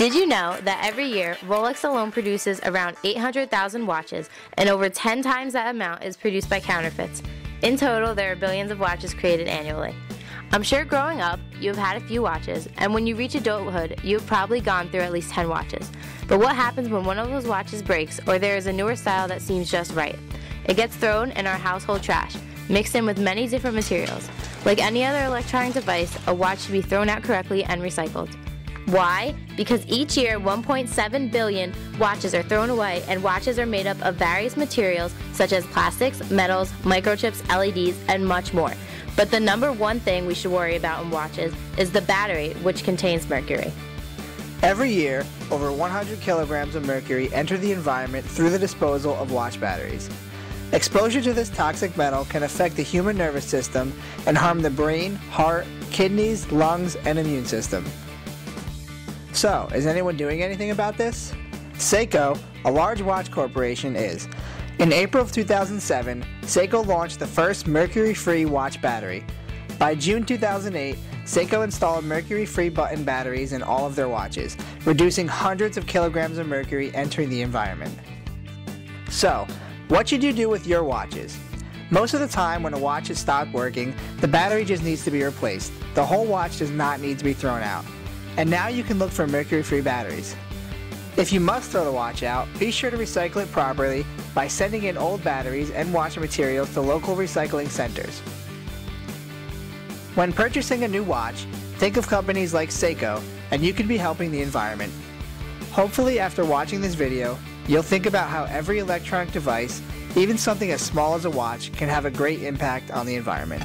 Did you know that every year, Rolex alone produces around 800,000 watches, and over 10 times that amount is produced by counterfeits? In total, there are billions of watches created annually. I'm sure growing up, you have had a few watches, and when you reach adulthood, you have probably gone through at least 10 watches. But what happens when one of those watches breaks or there is a newer style that seems just right? It gets thrown in our household trash, mixed in with many different materials. Like any other electronic device, a watch should be thrown out correctly and recycled. Why? Because each year 1.7 billion watches are thrown away, and watches are made up of various materials such as plastics, metals, microchips, LEDs, and much more. But the number one thing we should worry about in watches is the battery, which contains mercury. Every year, over 100 kilograms of mercury enter the environment through the disposal of watch batteries. Exposure to this toxic metal can affect the human nervous system and harm the brain, heart, kidneys, lungs, and immune system. So, is anyone doing anything about this? Seiko, a large watch corporation, is. In April of 2007, Seiko launched the first mercury-free watch battery. By June 2008, Seiko installed mercury-free button batteries in all of their watches, reducing hundreds of kilograms of mercury entering the environment. So, what should you do with your watches? Most of the time when a watch has stopped working, the battery just needs to be replaced. The whole watch does not need to be thrown out. And now you can look for mercury-free batteries. If you must throw the watch out, be sure to recycle it properly by sending in old batteries and watch materials to local recycling centers. When purchasing a new watch, think of companies like Seiko, and you could be helping the environment. Hopefully after watching this video, you'll think about how every electronic device, even something as small as a watch, can have a great impact on the environment.